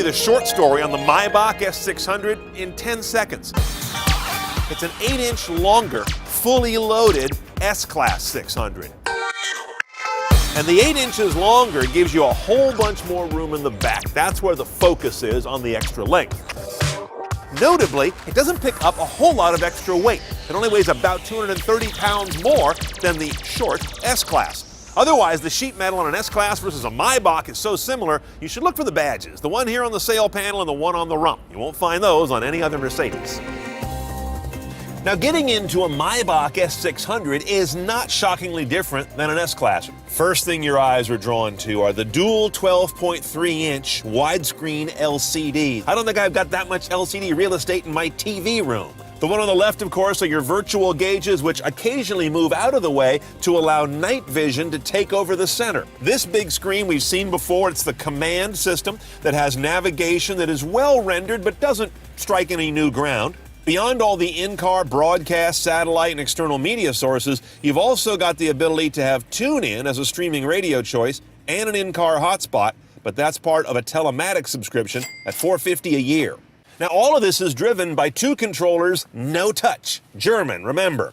you the short story on the Maybach S600 in 10 seconds. It's an 8-inch longer, fully loaded S-Class 600. And the 8 inches longer gives you a whole bunch more room in the back. That's where the focus is on the extra length. Notably, it doesn't pick up a whole lot of extra weight. It only weighs about 230 pounds more than the short S-Class. Otherwise, the sheet metal on an S-Class versus a Maybach is so similar, you should look for the badges. The one here on the sail panel and the one on the rump. You won't find those on any other Mercedes. Now, getting into a Maybach S600 is not shockingly different than an S-Class. First thing your eyes are drawn to are the dual 12.3-inch widescreen LCD. I don't think I've got that much LCD real estate in my TV room. The one on the left, of course, are your virtual gauges, which occasionally move out of the way to allow night vision to take over the center. This big screen we've seen before. It's the command system that has navigation that is well rendered but doesn't strike any new ground. Beyond all the in-car broadcast, satellite, and external media sources, you've also got the ability to have TuneIn as a streaming radio choice and an in-car hotspot, but that's part of a telematics subscription at $450 a year. Now, all of this is driven by two controllers, no touch. German, remember.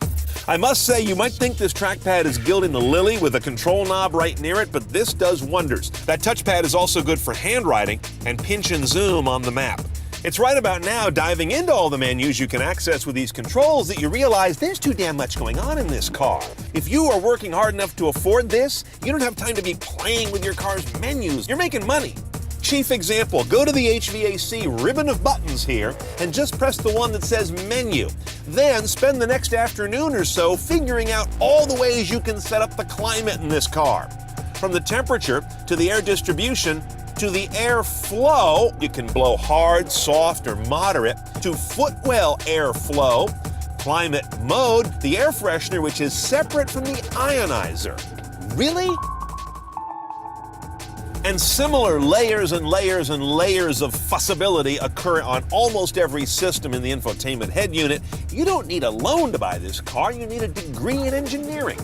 I must say, you might think this trackpad is gilding the lily with a control knob right near it, but this does wonders. That touchpad is also good for handwriting and pinch and zoom on the map. It's right about now, diving into all the menus you can access with these controls, that you realize there's too damn much going on in this car. If you are working hard enough to afford this, you don't have time to be playing with your car's menus. You're making money. Chief example, go to the HVAC ribbon of buttons here and just press the one that says menu. Then spend the next afternoon or so figuring out all the ways you can set up the climate in this car. From the temperature to the air distribution to the airflow, you can blow hard, soft, or moderate, to footwell airflow, climate mode, the air freshener, which is separate from the ionizer. Really? And similar layers and layers and layers of fussability occur on almost every system in the infotainment head unit. You don't need a loan to buy this car, you need a degree in engineering.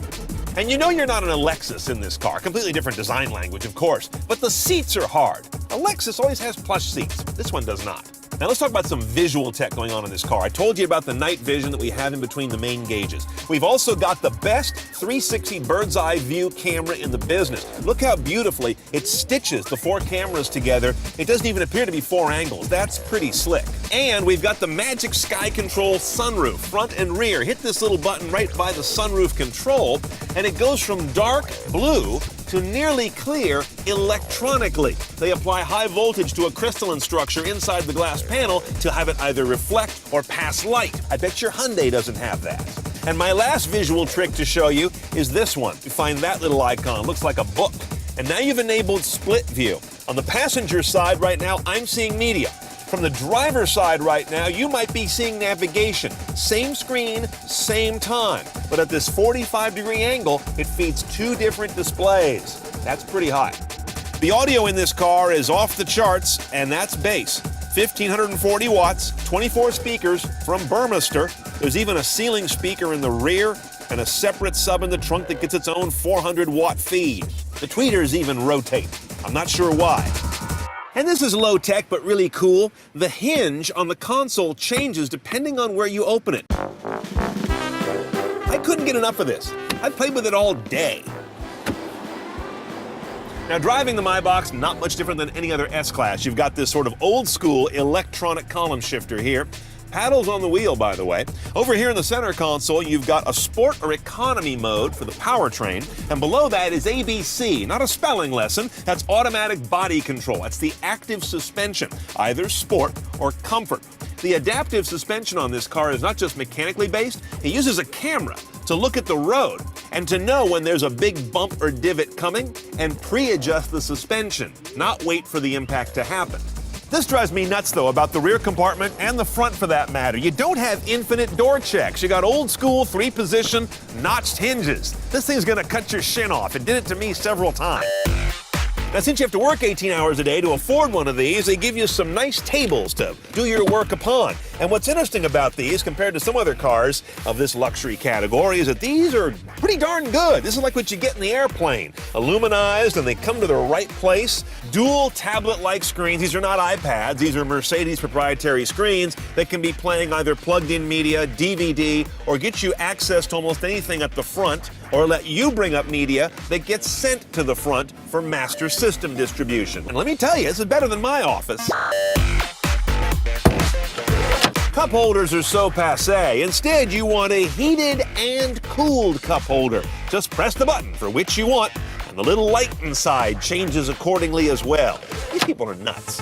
And you know you're not in a Lexus in this car. Completely different design language, of course. But the seats are hard. A Lexus always has plush seats. This one does not. Now let's talk about some visual tech going on in this car. I told you about the night vision that we have in between the main gauges. We've also got the best 360 bird's eye view camera in the business. Look how beautifully it stitches the four cameras together. It doesn't even appear to be four angles. That's pretty slick. And we've got the magic sky control sunroof, front and rear. Hit this little button right by the sunroof control, and it goes from dark blue to nearly clear electronically. They apply high voltage to a crystalline structure inside the glass panel to have it either reflect or pass light. I bet your Hyundai doesn't have that. And my last visual trick to show you is this one. You find that little icon, looks like a book. And now you've enabled split view. On the passenger side right now, I'm seeing media. From the driver's side right now, you might be seeing navigation. Same screen, same time. But at this 45-degree angle, it feeds two different displays. That's pretty high. The audio in this car is off the charts, and that's bass. 1,540 watts, 24 speakers from Burmester. There's even a ceiling speaker in the rear and a separate sub in the trunk that gets its own 400-watt feed. The tweeters even rotate. I'm not sure why. And this is low tech, but really cool. The hinge on the console changes depending on where you open it. I couldn't get enough of this. I played with it all day. Now, driving the Maybach's not much different than any other S-Class. You've got this sort of old-school electronic column shifter here. Paddles on the wheel, by the way. Over here in the center console, you've got a sport or economy mode for the powertrain, and below that is ABC, not a spelling lesson. That's automatic body control. That's the active suspension, either sport or comfort. The adaptive suspension on this car is not just mechanically based. It uses a camera to look at the road and to know when there's a big bump or divot coming and pre-adjust the suspension, not wait for the impact to happen. This drives me nuts, though, about the rear compartment and the front for that matter. You don't have infinite door checks. You got old school 3-position notched hinges. This thing's gonna cut your shin off. It did it to me several times. Now, since you have to work 18 hours a day to afford one of these, they give you some nice tables to do your work upon. And what's interesting about these compared to some other cars of this luxury category is that these are pretty darn good. This is like what you get in the airplane. Illuminized, and they come to the right place. Dual tablet-like screens. These are not iPads. These are Mercedes proprietary screens that can be playing either plugged-in media, DVD, or get you access to almost anything at the front, or let you bring up media that gets sent to the front for master system distribution. And let me tell you, this is better than my office. Cup holders are so passé. Instead, you want a heated and cooled cup holder. Just press the button for which you want, and the little light inside changes accordingly as well. These people are nuts.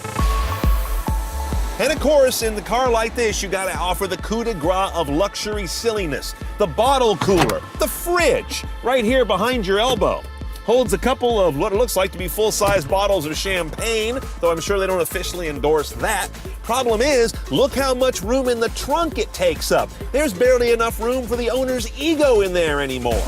And of course, in the car like this, you gotta offer the coup de grace of luxury silliness. The bottle cooler, the fridge, right here behind your elbow. Holds a couple of what it looks like to be full-size bottles of champagne, though I'm sure they don't officially endorse that. Problem is, look how much room in the trunk it takes up. There's barely enough room for the owner's ego in there anymore.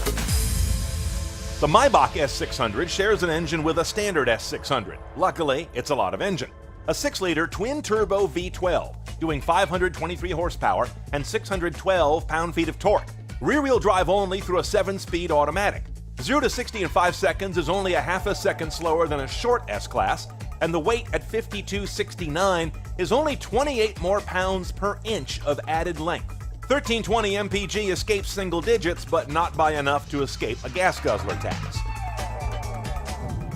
The Maybach S600 shares an engine with a standard S600. Luckily, it's a lot of engine. A 6-liter twin-turbo V12, doing 523 horsepower and 612 pound-feet of torque. Rear-wheel drive only through a 7-speed automatic. 0 to 60 in 5 seconds is only a half a second slower than a short S-Class, and the weight at 5269 is only 28 more pounds per inch of added length. 1320 mpg escapes single digits, but not by enough to escape a gas guzzler tax.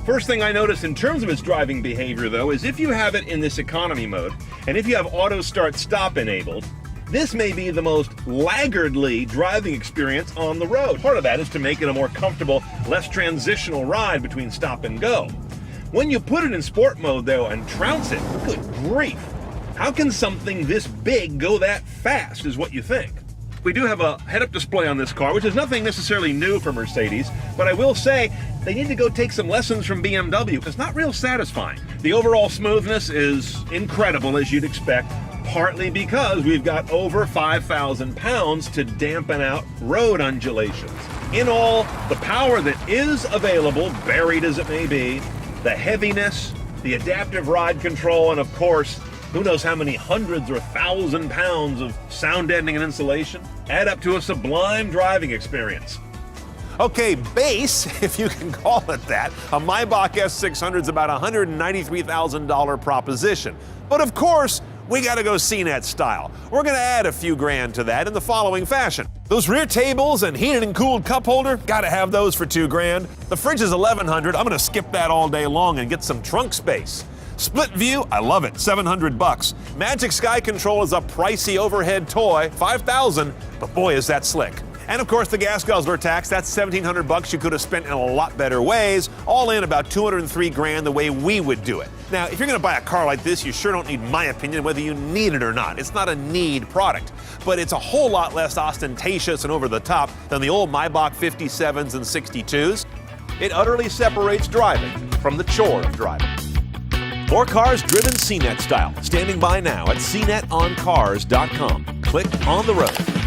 First thing I notice in terms of its driving behavior, though, is if you have it in this economy mode, and if you have auto start stop enabled, this may be the most laggardly driving experience on the road. Part of that is to make it a more comfortable, less transitional ride between stop and go. When you put it in sport mode, though, and trounce it, good grief. How can something this big go that fast, is what you think. We do have a head-up display on this car, which is nothing necessarily new for Mercedes, but I will say they need to go take some lessons from BMW, because it's not real satisfying. The overall smoothness is incredible, as you'd expect, partly because we've got over 5,000 pounds to dampen out road undulations. In all, the power that is available, buried as it may be, the heaviness, the adaptive ride control, and of course, who knows how many hundreds or 1,000 pounds of sound deadening and insulation add up to a sublime driving experience. Okay, base, if you can call it that, a Maybach S600 is about a $193,000 proposition. But of course, we gotta go CNET style. We're gonna add a few grand to that in the following fashion. Those rear tables and heated and cooled cup holder, gotta have those for $2 grand. The fridge is $1,100. I'm gonna skip that all day long and get some trunk space. Split view, I love it, $700. Magic Sky Control is a pricey overhead toy, $5,000, but boy is that slick. And of course the gas guzzler tax, that's $1,700 you could have spent in a lot better ways, all in about 203 grand the way we would do it. Now, if you're gonna buy a car like this, you sure don't need my opinion whether you need it or not. It's not a need product, but it's a whole lot less ostentatious and over the top than the old Maybach 57s and 62s. It utterly separates driving from the chore of driving. More cars driven CNET style. Standing by now at cnetoncars.com. Click on the road.